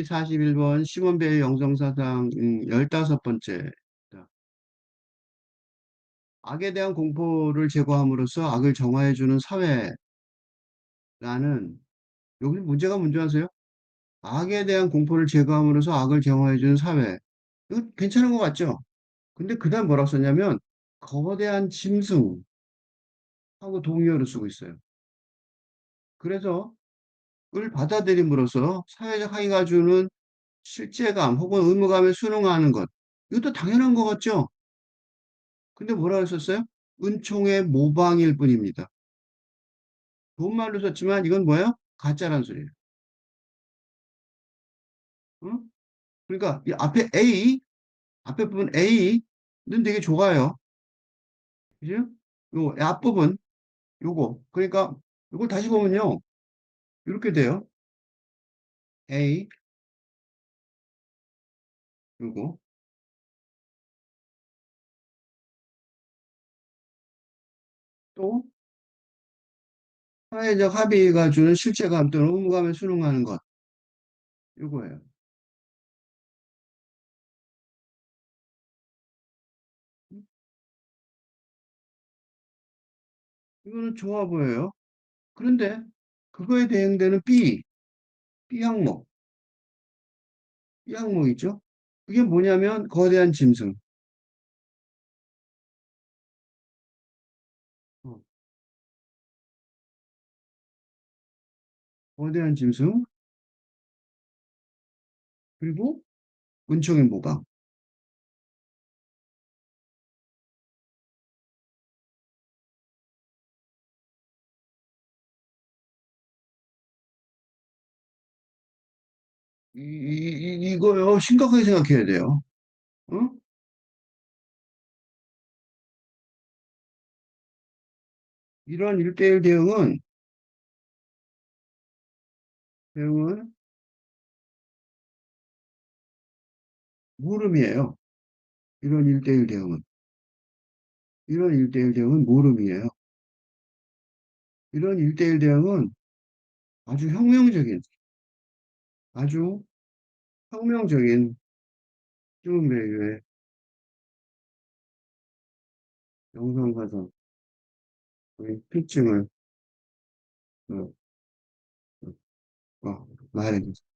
41번 시몬배의 영성사상 15번째. 악에 대한 공포를 제거함으로써 악을 정화해주는 사회라는, 여기 문제가 뭔지 아세요? 악에 대한 공포를 제거함으로써 악을 정화해주는 사회. 이거 괜찮은 것 같죠? 근데 그다음 뭐라고 썼냐면 거대한 짐승하고 동의어를 쓰고 있어요. 그래서 을 받아들임으로써 사회적 합의가 주는 실제감 혹은 의무감에 순응하는 것. 이것도 당연한 것 같죠? 근데 뭐라고 썼어요? 은총의 모방일 뿐입니다. 좋은 말로 썼지만 이건 뭐예요? 가짜란 소리예요. 응? 그러니까 이 앞에 부분 A는 되게 좋아요. 그죠? 요 앞부분, 요거. 그러니까 이걸 다시 보면요. 이렇게 돼요. A, 요거. 또 사회적 합의가 주는 실체감 또는 의무감에 순응하는 것. 요거예요. 이거는 좋아 보여요. 그런데 그거에 대응되는 B 항목, B 항목이죠. 그게 뭐냐면 거대한 짐승. 어, 거대한 짐승, 그리고 은총의 모방. 이거요, 심각하게 생각해야 돼요. 어? 이런 일대일 대응은 물음이에요. 이런 일대일 대응은. 이런 일대일 대응은 물음이에요. 이런 일대일 대응은 아주 아주 혁명적인 쭈은 배우의 영상가상, 필증을 어, 말해주세요.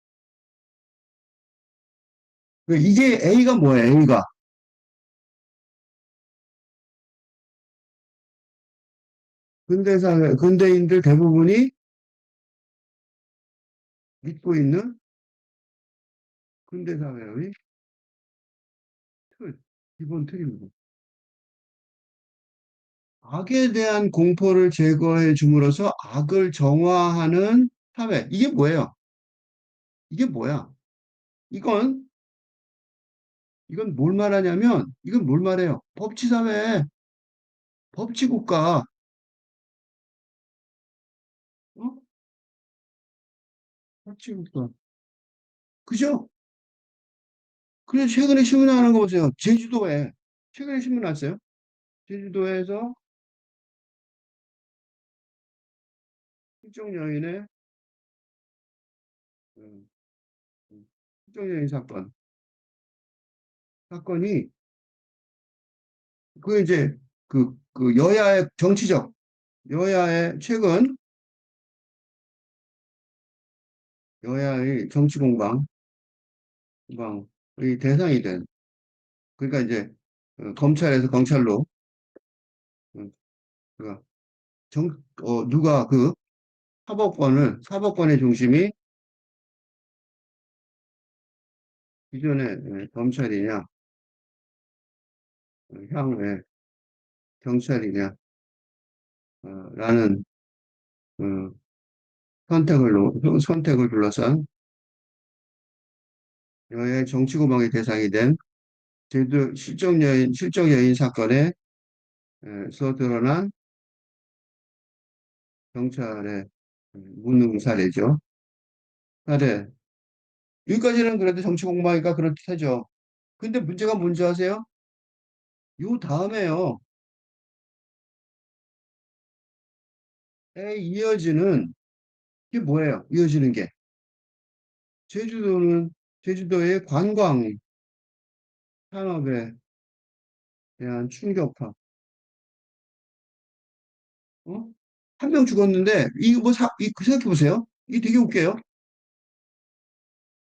이게 A가 뭐예요? A가 근대인들 대부분이 믿고 있는 근대사회의 틀, 기본 틀입니다. 악에 대한 공포를 제거해 줌으로써 악을 정화하는 사회. 이게 뭐예요? 이게 뭐야? 이건, 이건 뭘 말하냐면, 이건 뭘 말해요? 법치사회, 법치국가, 어? 법치국가. 그죠? 그래서 최근에 신문 나는 거 보세요. 제주도에, 최근에 신문 났어요. 제주도에서 실종 여인의, 음, 실종 여인 사건이, 그 이제, 그 여야의 최근, 여야의 정치 공방의 대상이 된, 그러니까 이제, 검찰에서 경찰로, 음, 그가 누가 사법권의 중심이 기존의 검찰이냐, 향후의 경찰이냐, 라는 어, 선택을 둘러싼 여야의 정치 공방의 대상이 된 제주 실종 여인 사건에서 드러난 경찰의 무능 사례죠. 사례. 여기까지는 그래도 정치 공방이니까 그렇듯하죠. 근데 문제가 뭔지 아세요? 요 다음에요. 에 이어지는, 이게 뭐예요? 이어지는 게. 제주도는 제주도의 관광 산업에 대한 충격파. 어? 한 명 죽었는데 이거 뭐 생각해 보세요. 이게 되게 웃겨요.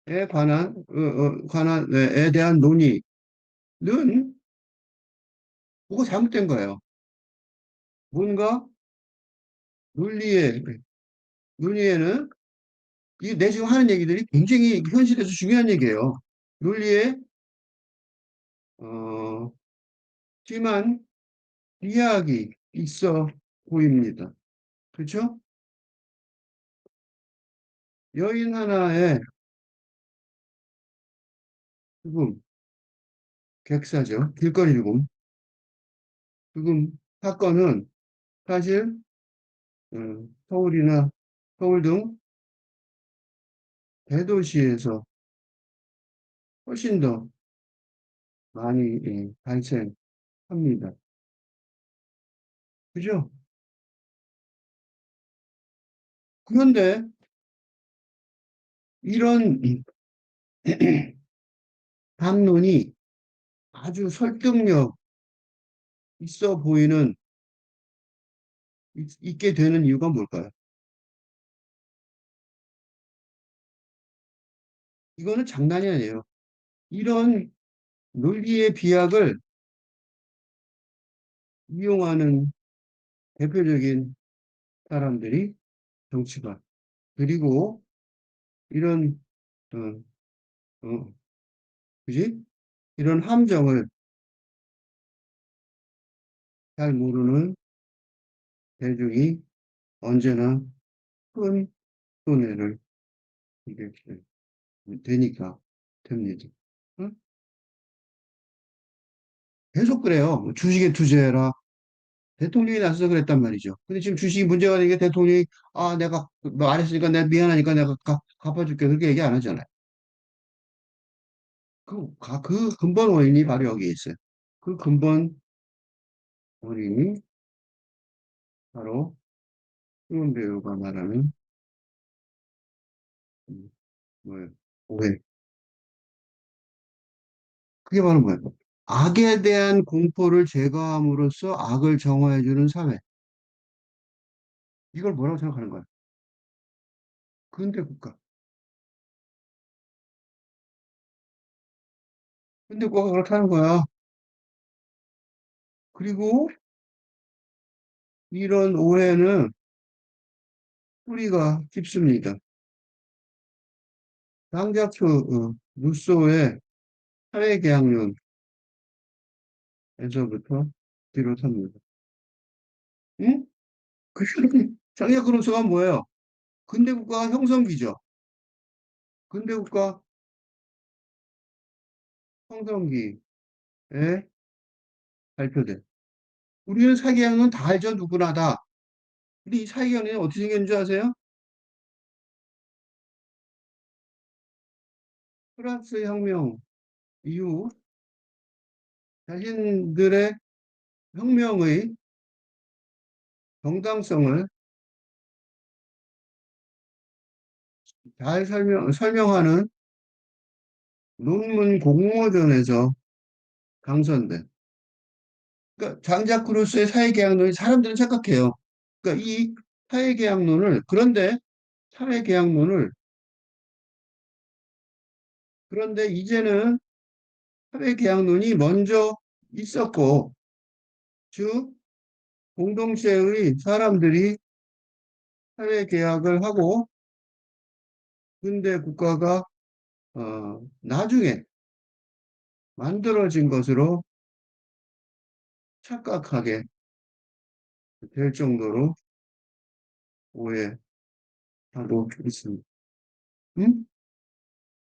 에 관한 관한 네, 에 대한 논의는 뭐가 잘못된 거예요. 뭔가 논리에 논리에는 이 내 지금 하는 얘기들이 굉장히 현실에서 중요한 얘기예요. 논리에 어, 심한 비약이 있어 보입니다. 그렇죠? 여인 하나의 죽음, 객사죠. 길거리 죽음 사건은 사실 서울이나 서울 등 대도시에서 훨씬 더 많이 발생합니다. 그죠? 그런데 이런 담론이 아주 설득력 있어 보이는 있게 되는 이유가 뭘까요? 이거는 장난이 아니에요. 이런 논리의 비약을 이용하는 대표적인 사람들이 정치가 그리고 이런 어, 어, 그지? 이런 함정을 잘 모르는 대중이 언제나 큰 손해를 이게 되니까 됩니다. 응? 계속 그래요. 뭐 주식에 투자해라. 대통령이 나서서 그랬단 말이죠. 근데 지금 주식이 문제가 되는 게 대통령이 내가 말했으니까 내가 미안하니까 내가 갚아줄게 그렇게 얘기 안 하잖아요. 그 근본 원인이 바로 여기에 있어요. 그 근본 원인이 바로 수은 배우가 말하는 음, 뭐예요? 오해. 그게 바로 뭐예요? 악에 대한 공포를 제거함으로써 악을 정화해주는 사회. 이걸 뭐라고 생각하는 거야? 근대 국가. 근대 국가가 그렇다는 거야. 그리고 이런 오해는 뿌리가 깊습니다. 장자크 루소의 사회계약론에서부터 비롯합니다. 응? 그 장자크 루소가 뭐예요? 근대 국가 형성기죠. 근대 국가 형성기에 발표된. 우리는 사회계약론 다 알죠, 누구나 다. 근데 이 사회계약론이 어떻게 생겼는 줄 아세요? 프랑스 혁명 이후 자신들의 혁명의 정당성을 잘 설명하는 논문 공모전에서 당선된. 그러니까 장작 크루스의 사회계약론이 사람들은 착각해요. 그러니까 이 사회계약론을 사회계약론을 그런데 이제는 사회계약론이 먼저 있었고 즉 공동체의 사람들이 사회계약을 하고 근대 국가가 나중에 만들어진 것으로 착각하게 될 정도로 오해하고 있습니다. 응?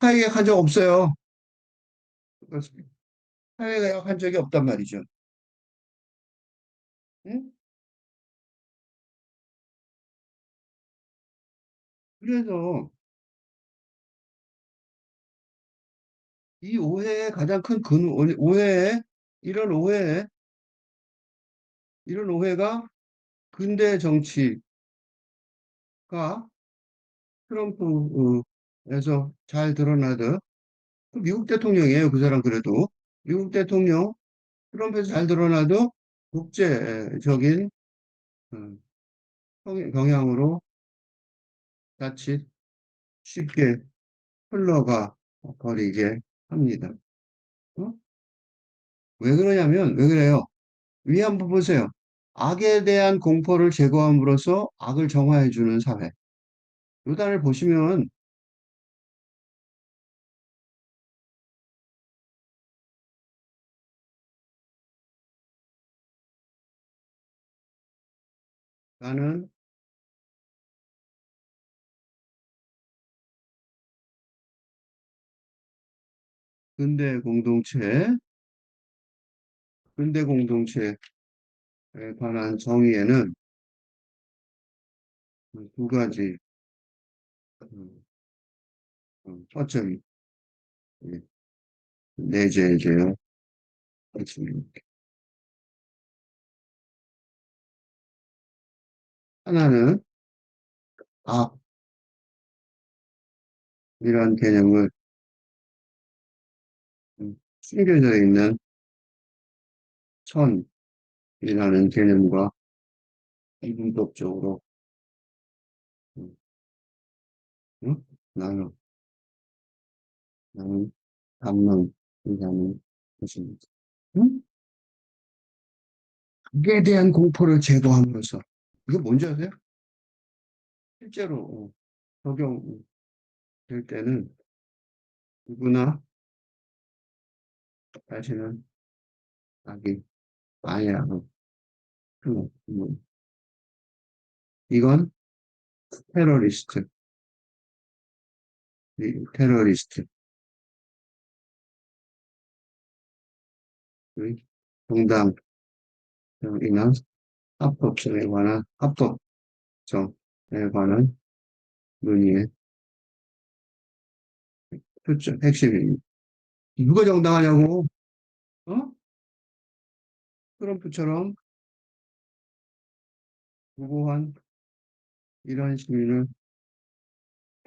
사회계약 한 적 없어요. 사회계약 한 적이 없단 말이죠. 응? 그래서 이 오해의 가장 큰 오해에 이런 오해에 이런 오해가 근대 정치가 트럼프 그래서 잘 드러나듯 그 미국 대통령이에요. 그 사람 그래도 미국 대통령 트럼프에서 잘 드러나도 국제적인 어, 경향으로 자칫 쉽게 흘러가 버리게 합니다. 어? 왜 그러냐면 왜 그래요? 위 한번 보세요. 악에 대한 공포를 제거함으로써 악을 정화해주는 사회. 요 단을 보시면 나는 근대 공동체, 근대 공동체에 관한 정의에는 두 가지 허점이 예, 내재되어 있습니다. 하나는 악이란 개념을 숨겨져 있는 선이라는 개념과 이분법적으로 음, 응? 나눠, 나는 담론이라는 것입니다. 응? 악에 대한 공포를 제거함으로써 이게 뭔지 아세요? 실제로 적용될 때는 누구나 자신은 악이 아니라고 이건 테러리스트, 테러리스트의 정당이나 합법성에 관한 합법성에 관한 논의의 초점, 핵심입니다. 누가 정당하냐고, 어? 트럼프처럼 무고한 이런 시민을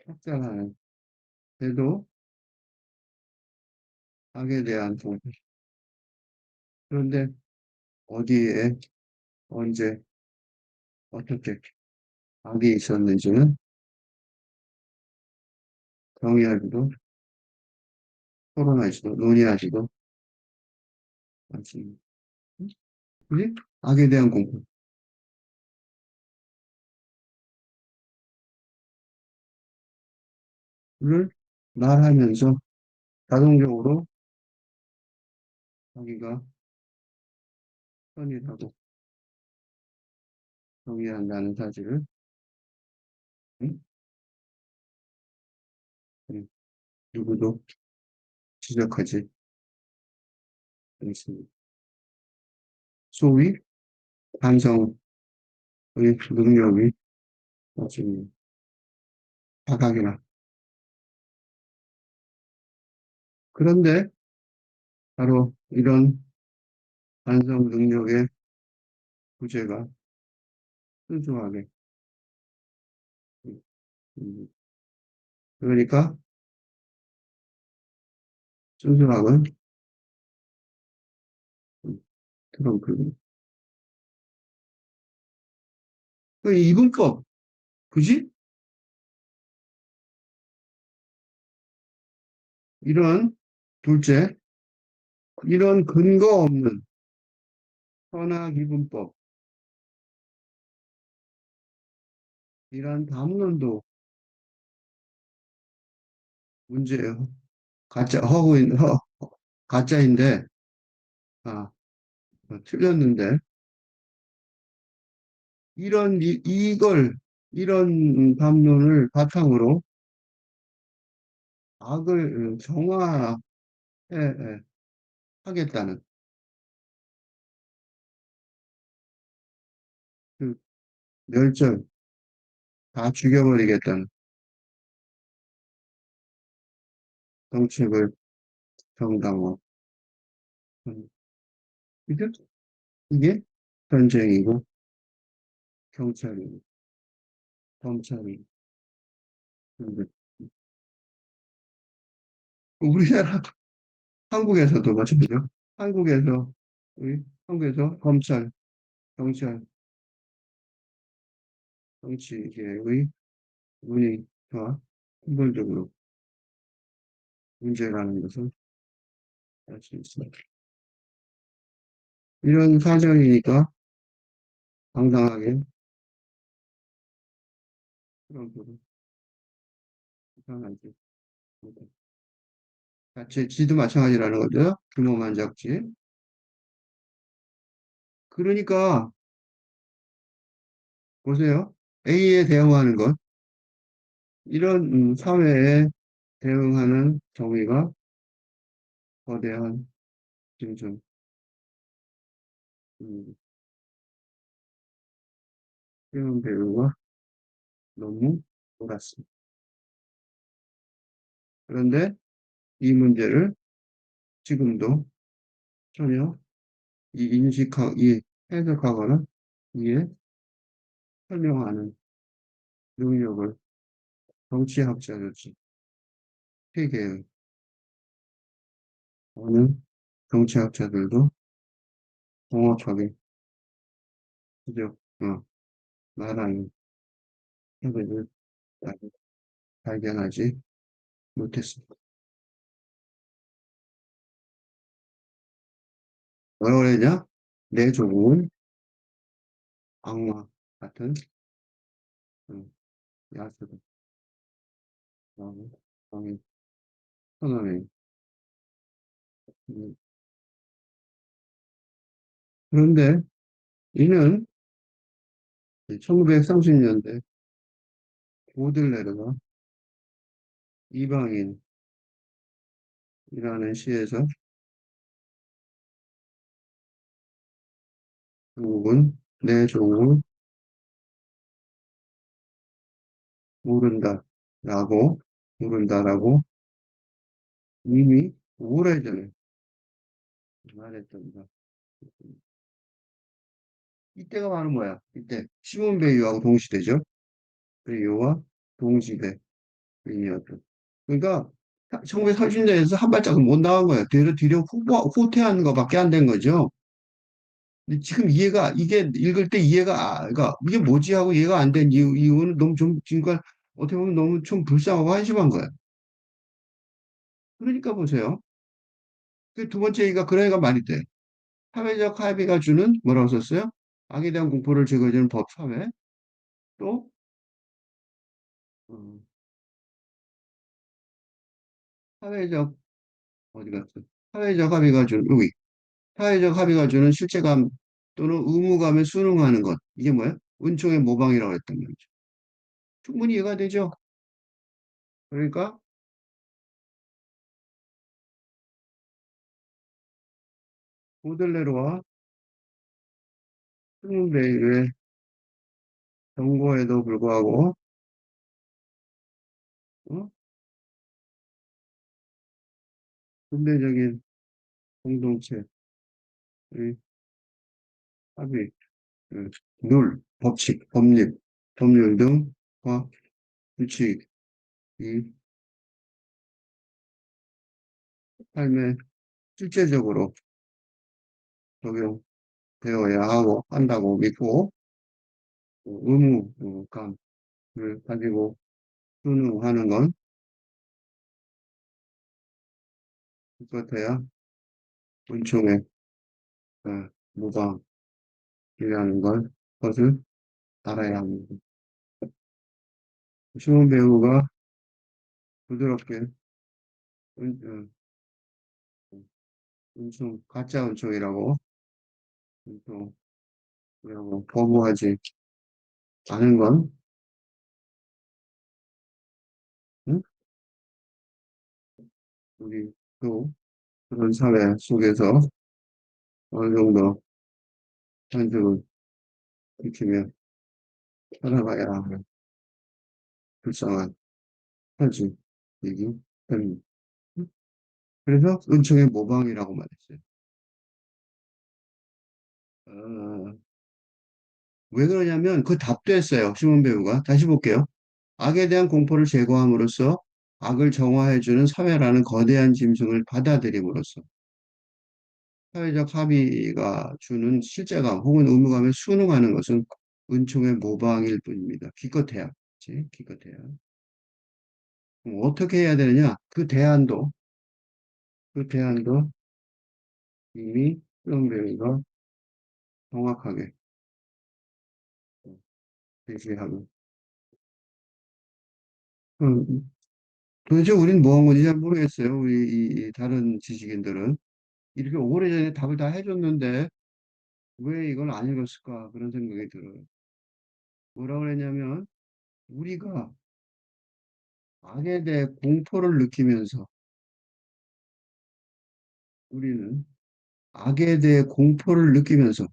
확장하는 데도 악에 대한 동 그런데 어디에 언제 어떻게 악이 있었는지는 정의하지도 토론하지도 논의하지도 않습니다. 그지? 악에 대한 공포를 말하면서 자동적으로 자기가 선이라고 정의한다는 사실을 응? 응, 누구도 지적하지 않습니다. 소위 반성의 능력이 지금 바닥이나 그런데 바로 이런 반성 능력의 부재가 순수하게 음, 음, 그러니까 순수학은 트럼프 그 이분법 그지? 이런 둘째 이런 근거 없는 선악 이분법 이런 담론도 문제예요. 가짜인데 아 틀렸는데 이런 담론을 바탕으로 악을 정화해 하겠다는 그 멸절 다 죽여버리겠다는 정책을 정당화. 음, 이게, 이게 전쟁이고 경찰이고 검찰이고 우리나라, 한국에서도 마찬가지죠. 한국에서, 우리 한국에서 검찰, 경찰, 정치계의 문의가 근본적으로 문제라는 것을 알 수 있습니다. 이런 사정이니까 당당하게 트럼프를 비판하지 못해. 자체 지도 마찬가지라는 거죠. 규모만 작지. 그러니까 보세요. A에 대응하는 것, 이런 사회에 대응하는 정의가 거대한 지금 음, film 배우가 너무 옳았습니다. 그런데 이 문제를 지금도 전혀 이 해석하거나 이에 설명하는 능력을 정치학자들이 세계의 어느 정치학자들도 정확하게 지적, 말하는 해석을 아직 발견하지 못했습니다. 뭐라고 그랬냐? 내 조국은 악마 같은 야수다. 라고 정의 선언해. 음, 그런데 이는 1930년대 보들레르가 이방인이라는 시에서 중국은 내 종을 모른다라고 이미 오래전에 말했던다. 이때가 바로 뭐야? 이때 시몬 베이유하고 동시대죠. 베이유와 동시대인이었던. 그러니까 1930년에서 한 발짝은 못 나간 거예요. 뒤로 후퇴하는 것밖에 안 된 거죠. 근데 지금 이게 읽을 때 그러니까 이게 뭐지 하고 이해가 안 된 이유는 너무 좀, 지금까지 어떻게 보면 너무 좀 불쌍하고 한심한 거예요. 그러니까 보세요. 그 두 번째 얘기가 그러니까 말이 돼. 사회적 합의가 주는 뭐라고 썼어요? 악에 대한 공포를 제거해주는 법 사회. 또, 어, 사회적, 어디 갔어? 사회적 합의가 주는, 여기. 사회적 합의가 주는 실체감 또는 의무감에 순응하는 것. 이게 뭐야? 은총의 모방이라고 했단 말이죠. 충분히 이해가 되죠? 그러니까, 보들레르와 스문베이의 경고에도 불구하고, 어? 근대적인 공동체의 합의, 그 법칙, 법률 등과 규칙이 삶에 실제적으로 적용되어야 하고 한다고 믿고 의무감을 가지고 순응하는 건 기껏해야 은총의 무방이라는 것을 알아야 합니다. 시몬 배우가 부드럽게 은, 가짜 은총이라고 거부하지 않은 건 응? 우리 또 그런 사회 속에서 어느 정도 한적을 지키며 살아가야 하는 불쌍한 현실이기 때문입니다. 그래서 은총의 모방이라고 말했어요. 어, 왜 그러냐면 그 답도 했어요. 시몬 배우가. 다시 볼게요. 악에 대한 공포를 제거함으로써 악을 정화해주는 사회라는 거대한 짐승을 받아들임으로써 사회적 합의가 주는 실제감 혹은 의무감에 순응하는 것은 은총의 모방일 뿐입니다. 기껏해야, 그치? 기껏해야. 그럼 어떻게 해야 되느냐? 그 대안도 이미 수영배우가 정확하게 제시하고. 도대체 우린 뭐 한 건지 잘 모르겠어요. 우리 이 다른 지식인들은. 이렇게 오래전에 답을 다 해줬는데 왜 이걸 안 읽었을까? 그런 생각이 들어요. 뭐라 그랬냐면 우리가 악에 대해 공포를 느끼면서 우리는 악에 대해 공포를 느끼면서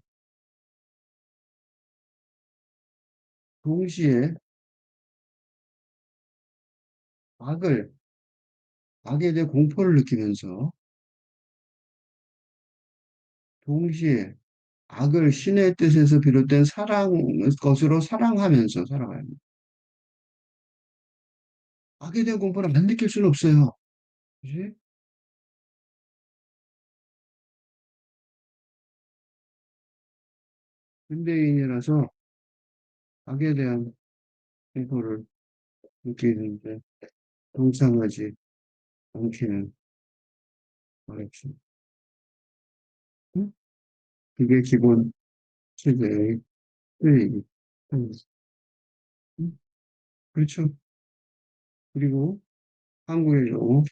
동시에 악을 악에 대해 공포를 느끼면서 동시에 악을 신의 뜻에서 비롯된 사랑 것으로 사랑하면서 살아가야 합니다. 악에 대한 공포를 안 느낄 수는 없어요. 그지? 현대인이라서 악에 대한 공포를 느끼는데 동참하지 않기는 어렵습니다. 응? 그게 기본 체제의 뜻이기 때문에. 응? 그렇죠. 그리고 한국의 경우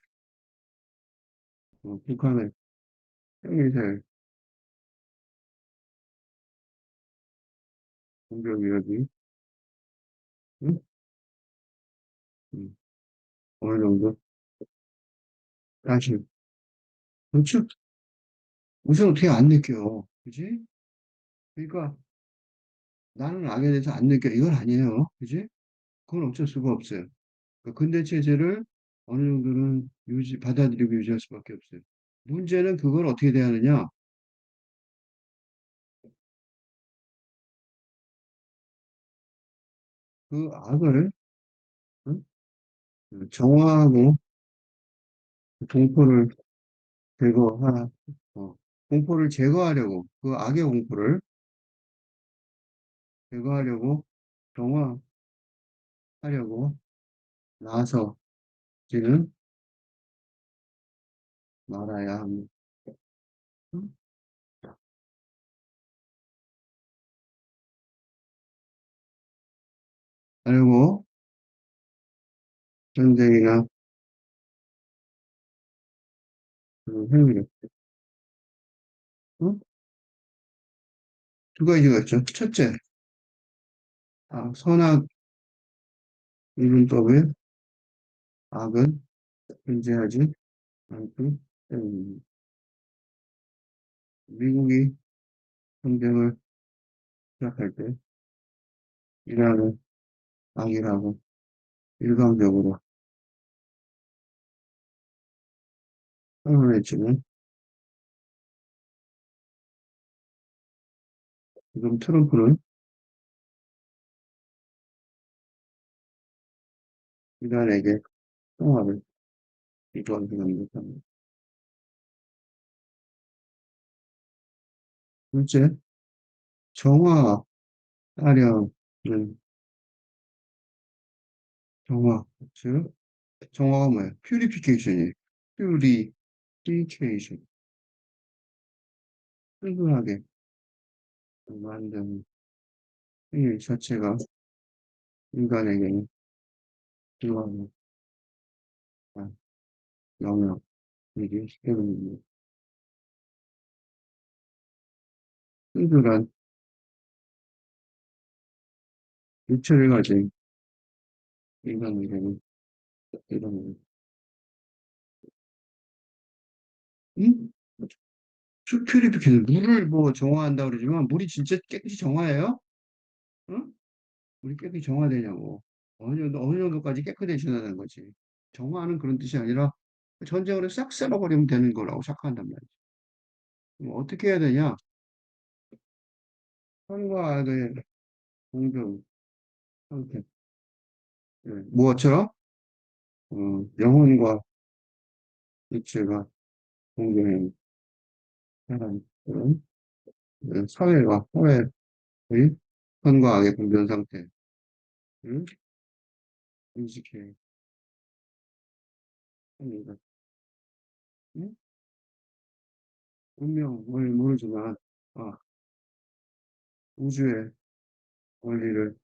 북한의 핵미사일 공격 위협이 응? 응. 어느 정도 사실 그렇죠. 우선 어떻게 안 느껴, 그지? 그러니까 나는 악에 대해서 안 느껴 이건 아니에요, 그지? 그건 어쩔 수가 없어요. 그러니까 근대 체제를 어느 정도는 받아들이고 유지할 수밖에 없어요. 문제는 그걸 어떻게 대하느냐? 그 악을 응? 정화하고 공포를 제거하, 어, 공포를 제거하려고 그 악의 공포를 제거하려고 정화하려고 나서지는 말아야 합니다. 응? 그리고 전쟁이나 그 행위를 응? 두 가지가 있죠. 첫째, 선악 이분법의 악은 존재하지 않기 때문입니다. 미국이 전쟁을 시작할 때 이란을 악이라고 일방적으로 선언했지만 지금 트럼프는 이란에게 평화를 기도하는 듯합니다. 둘째, 정화 따령은 정화, 즉 정화가 뭐예요? 퓨리피케이션이에요. 퓨리피케이션, 순수하게 만드는 이 자체가 인간에게는 필요한 영역이기 때문입니다. 순수한 육체를 가진 인간에게는 이런 음? 퓨리피케이션 물을 뭐 정화한다 그러지만 물이 진짜 깨끗이 정화해요? 응? 물이 깨끗이 정화되냐고. 어느 정도까지 깨끗해지는 거지. 정화하는 그런 뜻이 아니라 전쟁으로 싹 쓸어버리면 되는 거라고 생각한단 말이지. 그럼 어떻게 해야 되냐? 선과 악의 공존 상태. 예. 뭐처럼? 영혼과 육체가 공존하는 사람, 그런 사회와 사회의 선과 악의 공존 상태를 인식해야 합니다. 응? 운명을 모르지만, 아, 우주의 원리를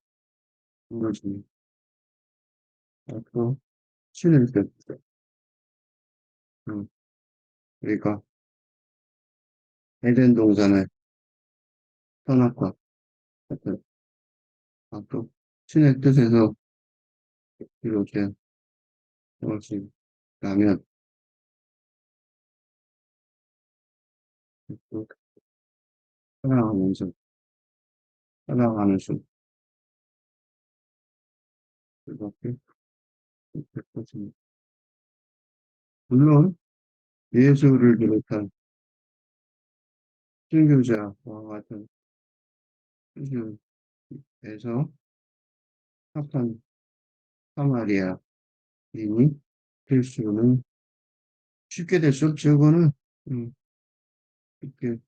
모르지만, 또 신일 때, 음, 그러니까 에덴 동산의 선악과 같은, 또 신의 뜻에서 이루어진 것이라면, 또 살아가면서, 살아가는 수, 그렇게 될 것입니다. 물론, 예수를 비롯한 순교자와 같은 수준에서 합한 사마리아인이 될 수는 쉽게 될 수 없죠. 그거는 음, 쉽게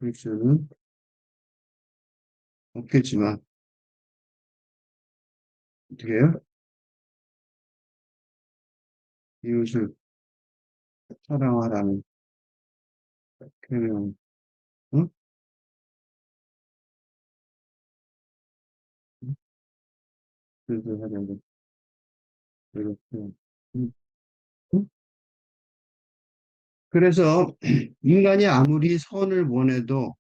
될 수는 없겠지만 어떻게 해요? 이웃을 사랑하라는 계명, 응? 그래서 하려고 이렇게 음, 응? 그래서 인간이 아무리 선을 원하죠.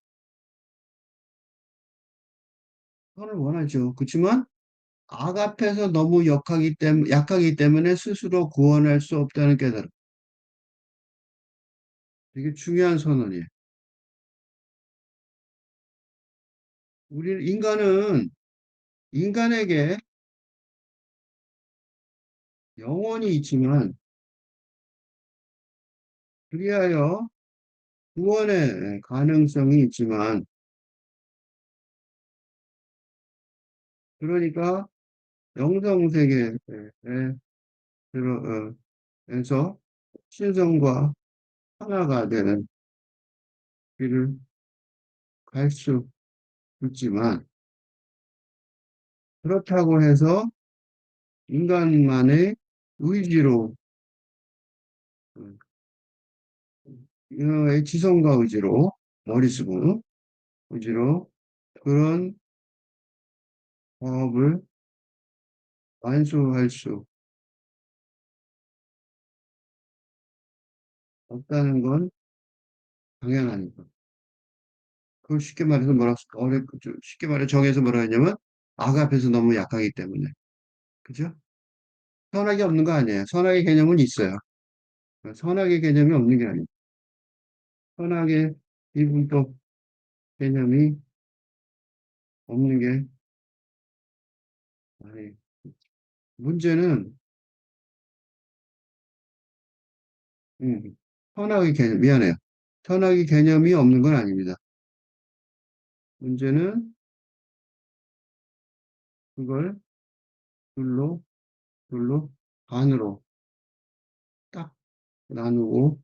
그렇지만 악 앞에서 너무 약하기 때문에 스스로 구원할 수 없다는 깨달음. 되게 중요한 선언이에요. 인간에게 영혼이 있지만 그리하여 구원의 가능성이 있지만 그러니까 영성 세계에 들어서 신성과 하나가 되는 길을 갈 수 있지만 그렇다고 해서 인간만의 의지로 지성과 의지로 머릿수로 의지로 그런 과업을 완수할 수 없다는 건 당연하니까. 그걸 쉽게 말해서 쉽게 말해 정해서 뭐라 하냐면 악 앞에서 너무 약하기 때문에. 그죠? 선악이 없는 거 아니에요. 선악의 개념은 있어요. 선악의 개념이 없는 게 아니에요. 선악의 이분법 개념이 없는 게 아니에요. 문제는, 음, 선악의 개념, 미안해요. 선악의 개념이 없는 건 아닙니다. 문제는 그걸 둘로, 둘로, 반으로 딱 나누고,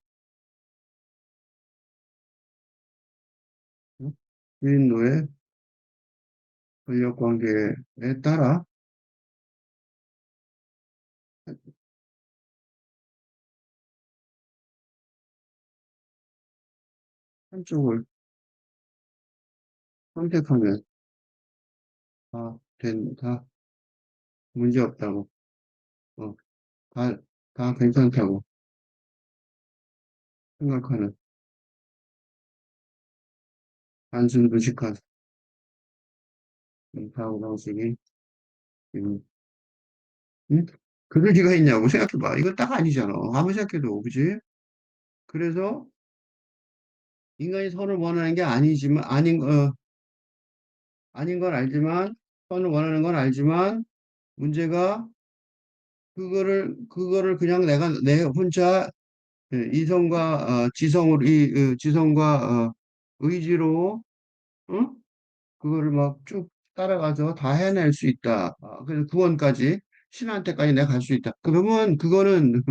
주인노의 권력 관계에 따라 한쪽을 선택하면 다 문제 없다고, 어, 다, 다 괜찮다고 생각하는 단순 무식한 사고방식이, 음, 음? 그럴 리가 있냐고 생각해봐. 이거 딱 아니잖아. 아무리 생각해도, 그지? 그래서 인간이 선을 원하는 게 아닌 건 알지만, 선을 원하는 건 알지만, 문제가 그거를 그냥 내 혼자 지성과 의지로, 응? 그거를 막 쭉 따라가서 다 해낼 수 있다. 그래서 구원까지. 신한테까지 내가 갈 수 있다. 그러면 그거는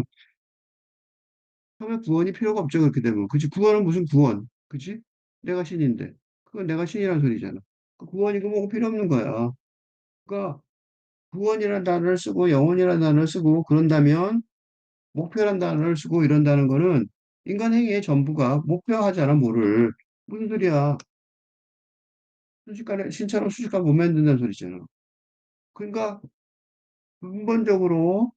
처음에 구원이 필요가 없죠. 그렇게 되면. 그치? 구원은 무슨 구원? 그치? 내가 신인데. 그건 내가 신이란 소리잖아. 그 구원이 그 뭐고 필요 없는 거야. 그러니까 구원이라는 단어를 쓰고 영혼이라는 단어를 쓰고 그런다면 목표란 단어를 쓰고 이런다는 거는 인간 행위의 전부가 목표하잖아, 뭐를. 무슨 소리야. 순식간에, 신처럼 순식간에 못 만든다는 소리잖아. 그러니까 근본적으로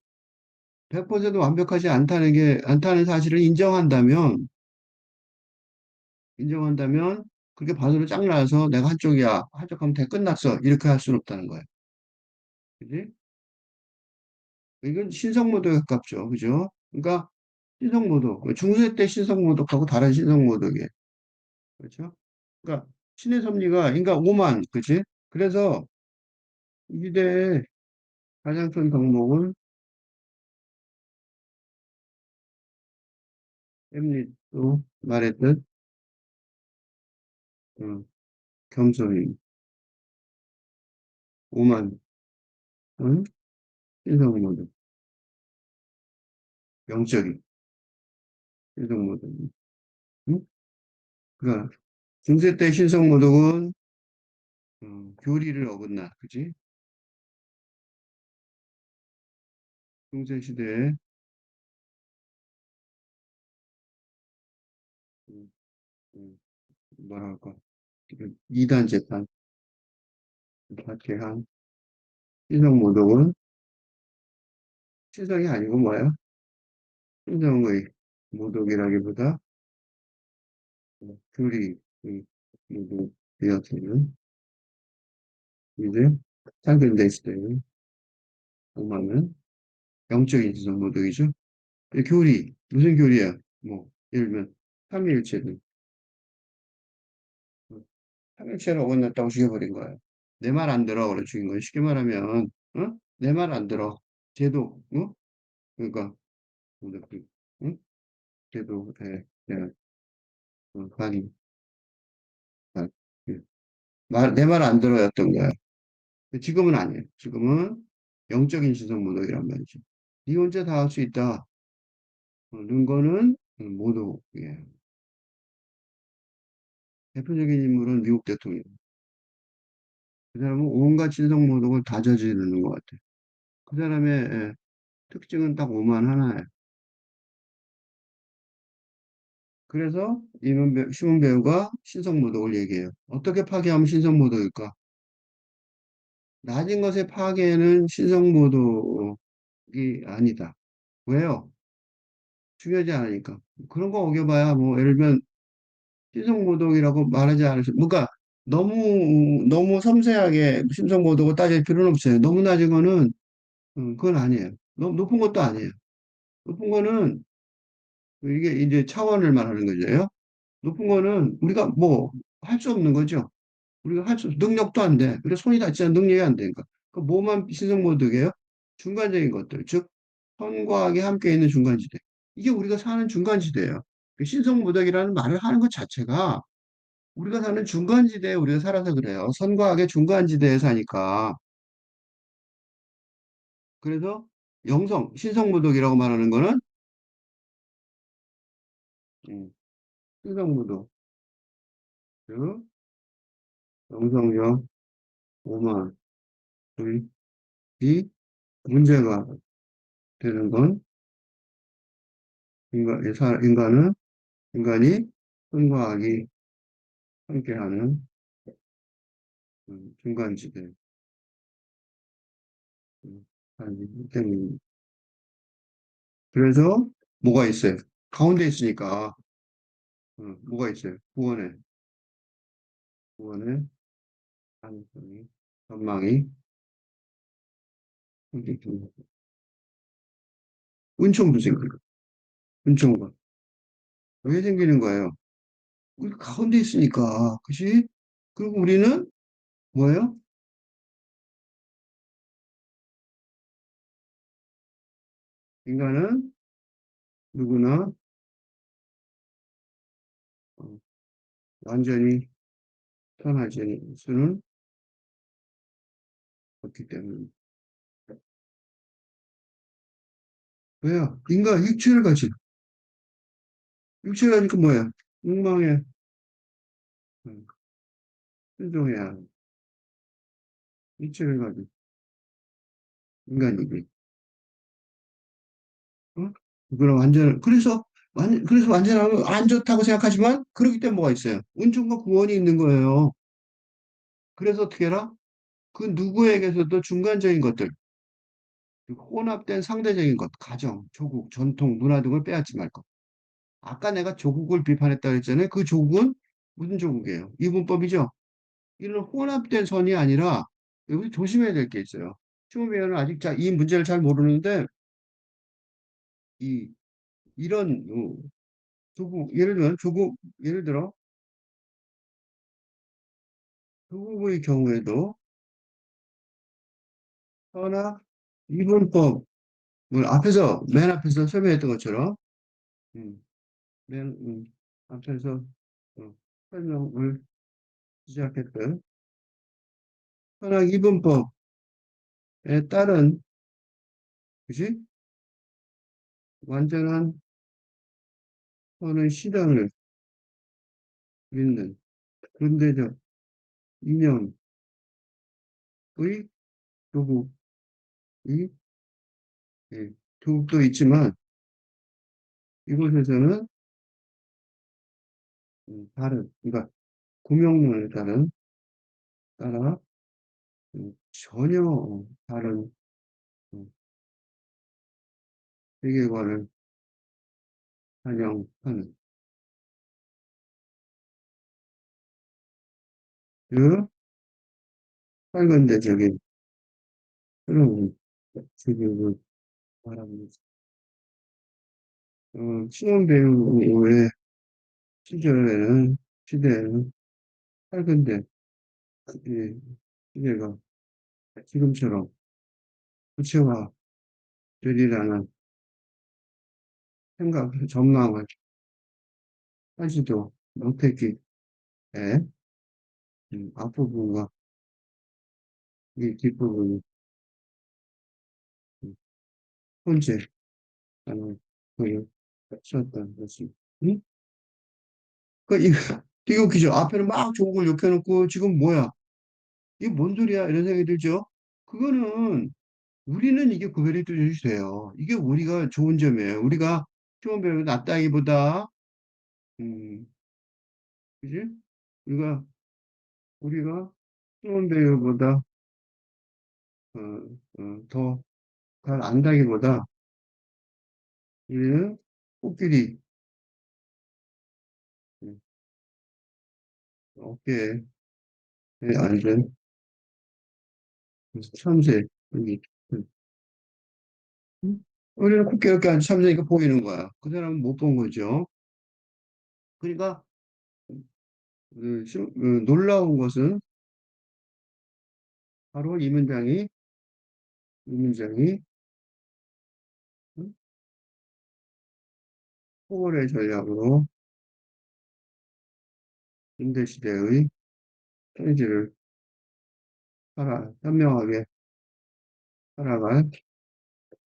100% 완벽하지 않다는 사실을 인정한다면, 그렇게 반으로 짝 나서 내가 한쪽이야. 한쪽 하면 돼. 끝났어. 이렇게 할 수는 없다는 거야. 그지? 이건 신성모독에 가깝죠. 그죠? 그러니까 신성모독. 중세 때 신성모독하고 다른 신성모독이에요. 그렇죠? 그러니까 신의 섭리가 인간 오만, 그치? 그래서 이 시대의 가장 큰 덕목은 햄릿도 말했듯 어, 겸손이 오만, 응? 신성모독, 영적인 신성모독. 응? 그러니까 중세 때 신성모독은 교리를 어긋나, 그지? 중세 시대에 음, 음, 뭐랄까 이단 재판, 박해한 신성모독은 신성이 아니고 뭐야? 신성의 모독이라기보다 교리 모독이었으면 이제 상근대 시대는 오만은 영적인 신성모독이죠. 교리 무슨 교리야? 뭐 예를 들면 삼위일체는 삼위일체를 어긋났다고 죽여버린 거예요. 내 말 안 들어 그래 죽인 거예요. 쉽게 말하면 어? 내 말 안 들어. 제도 어? 그러니까 뭐냐, 응? 제도 관이 내 말 안 들어였던 거야. 지금은 아니에요. 지금은 영적인 신성 모독이란 말이죠. 네 혼자 다 할 수 있다. 는 거는 모독이에요. 대표적인 인물은 미국 대통령. 그 사람은 온갖 신성 모독을 다 저지르는 것 같아요. 그 사람의 특징은 딱 오만 하나예요. 그래서 시몬 배우가 신성 모독을 얘기해요. 어떻게 파괴하면 신성 모독일까? 낮은 것의 파괴는 신성 모독이 아니다. 왜요? 중요하지 않으니까. 그런 거 어겨봐야 뭐 예를 들면 신성모독이라고 말하지 않으시, 뭔가 너무 섬세하게 신성모독을 따질 필요는 없어요. 너무 낮은 거는 그건 아니에요. 너무 높은 것도 아니에요. 높은 거는 이게 이제 차원을 말하는 거죠. 높은 거는 우리가 뭐 할 수 없는 거죠. 우리가 능력도 안 돼. 우리 손이 닿지 않는 능력이 안 되니까. 그 뭐만 신성모독이에요? 중간적인 것들. 즉, 선과학이 함께 있는 중간지대. 이게 우리가 사는 중간지대예요. 그 신성모독이라는 말을 하는 것 자체가 우리가 사는 중간지대에 우리가 살아서 그래요. 선과 악의 중간지대에 사니까. 그래서 신성모독이라고 말하는 거는 음, 신성모독, 즉 영성적 오만이 문제가 되는 건 인간은 인간이 선과 악이 함께하는 중간지대 아니 때문입니다. 그래서 뭐가 있어요? 가운데 있으니까 뭐가 있어요? 구원의 가능성이 전망이 생기죠. 은총도 생기고 은총과 왜 생기는 거예요? 우리 가운데 있으니까 그치? 그리고 우리는 뭐예요? 인간은 누구나 어, 완전히 선하지 수는 없기 때문에 왜요? 인간 육체를 가진, 육체가 가지고 뭐야? 욕망에 음, 순종해야 하는 육체를 가진 인간이기. 어? 그럼 그래서 완전하면 안 좋다고 생각하지만, 그러기 때문에 뭐가 있어요? 은총과 구원이 있는 거예요. 그래서 어떻게 해라? 그 누구에게서도 중간적인 것들, 그 혼합된 상대적인 것, 가정, 조국, 전통, 문화 등을 빼앗지 말 것. 아까 내가 조국을 비판했다 그랬잖아요. 그 조국은 무슨 조국이에요? 이분법이죠. 이런 혼합된 선이 아니라 여기 조심해야 될 게 있어요. 추미애는 아직 이 문제를 잘 모르는데, 이 이런 조국, 예를 들어 조국의 경우에도 허나 이분법을 맨 앞에서 설명했던 것처럼, 음, 맨 앞에서 설명을 시작했던 허나 이분법에 따른, 그지? 완전한 선의 실현을 믿는 근대적 이념의 조국이, 예, 조국도 있지만 이곳에서는 다른, 그러니까 구명론에 따라 전혀 다른 음, 세계관을 반영하는 그 빨간대적인 그런 세계를 말합니다. 신혼 배우의 시대에는 빨간대 이 시대가 지금처럼 구체화되리라는 전망을 하지도 못했기에 앞부분과 이 뒷부분이 혼재하는 그를 썼던 것이. 응? 그, 이거, 되게 웃기죠. 앞에는 막 조국을 욕해놓고 지금 뭐야? 이게 뭔 소리야? 이런 생각이 들죠? 그거는 우리는 이게 구별이 뚜렷이 돼요. 이게 우리가 좋은 점이에요. 우리가 시험 배우고 낫다기보다, 음, 그지? 우리가, 우리가 시험 배우보다, 어, 더 잘 안다기보다, 우리는 코끼리, 음, 어깨에 앉은 참새, 여기, 음, 우리는 코끼리 어깨에 앉은 참새니까 보이는 거야. 그 사람은 못 본 거죠. 그러니까, 놀라운 것은 바로 이 문장이, 음, 포월의 전략으로 인대시대의 페이지를 현명하게 살아갈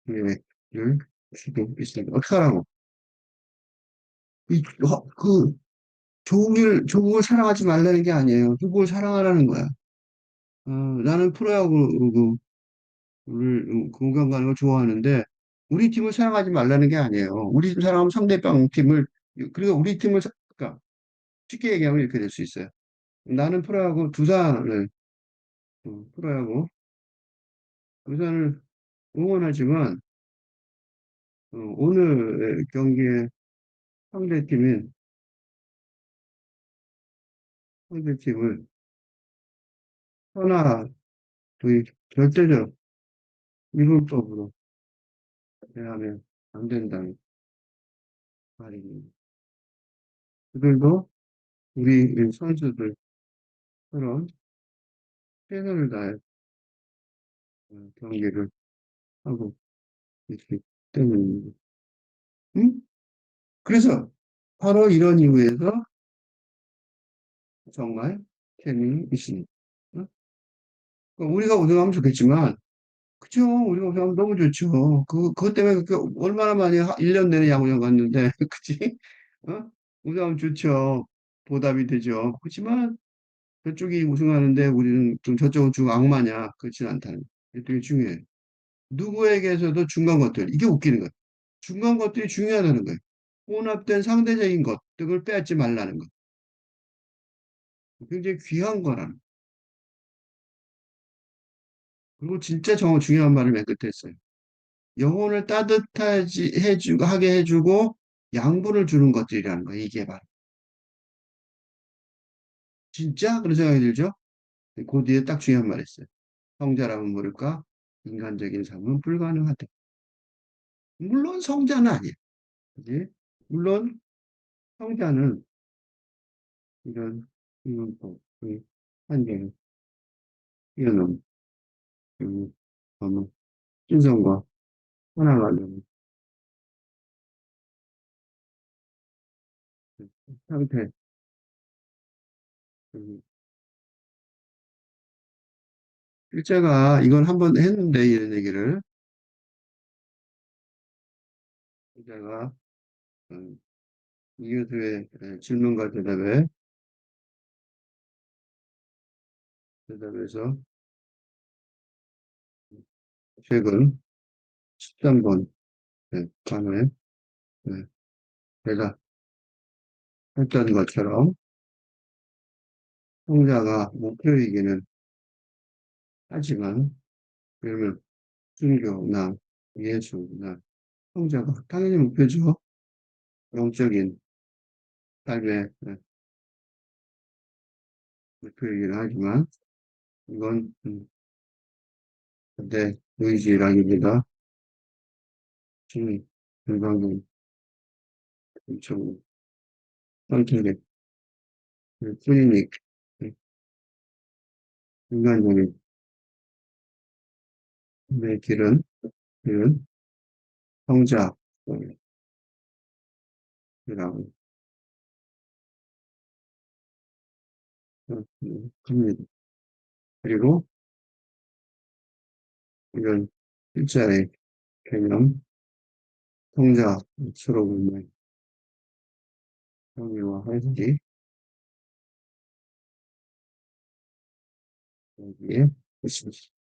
기회를 주고 있습니다. 어떻게 하라고? 조국을 사랑하지 말라는 게 아니에요. 조국을 사랑하라는 거야. 나는 프로야구를 공감 가는 걸 좋아하는데, 우리 팀을 사랑하지 말라는 게 아니에요. 우리 팀 사랑하면 상대방 팀을, 그리고 우리 팀을, 그러니까 쉽게 얘기하면 이렇게 될 수 있어요. 나는 프로야구, 두산을 응원하지만, 오늘 경기에 상대팀인, 상대팀을 하나, 둘, 절대적 미분법으로 대하면 안 된다는 말입니다. 그들도 우리 선수들처럼 최선을 다해 경기를 하고 있기 때문입니다. 응? 그래서 바로 이런 이유에서 정말 재미있습니다. 응? 그러니까 우리가 우승하면 좋겠지만, 그죠? 우리가 그냥 너무 좋죠. 그것 때문에 얼마나 많이 1년 내내 야구장 갔는데, 그치? 어? 우승하면 좋죠. 보답이 되죠. 그렇지만 저쪽이 우승하는데 우리는 좀 저쪽은 좀 악마냐? 그렇진 않다는 거. 이게 되게 중요해요. 누구에게서도 중간 것들, 이게 웃기는 거예요. 중간 것들이 중요하다는 거예요. 혼합된 상대적인 것들을 빼앗지 말라는 거. 굉장히 귀한 거라는 거. 그리고 진짜 중요한 말을 맨 끝에 했어요. 영혼을 따뜻하지 해주고 하게 해주고 양분을 주는 것들이라는 거예요. 이게 바로 진짜 그런 생각이 들죠? 그 뒤에 딱 중요한 말 했어요. 성자라면 모를까? 인간적인 삶은 불가능하다. 물론 성자는 아니에요. 그지? 물론 성자는 이런 뭐, 한계, 뛰어넘, 너무 신성과 하나가 되는 상태. 음, 실제가 이걸 한번 했는데 이런 얘기를 실제가 이 교수의 질문과 대답에서 최근 13번 간에 대답했던 것처럼 성자가 목표이기는 하지만 그러면 순교나 예수나 성자가 당연히 목표죠. 영적인 삶의 목표이긴 하지만 이건 내 의지라기보다 주님 건강은 좀 선택의 뿐이니 인간적인 내 길은 성자이라고 합니다. 그리고 이런 일자의 개념, 성자, 서로 보면 형이와 할기 여기에 있습니다.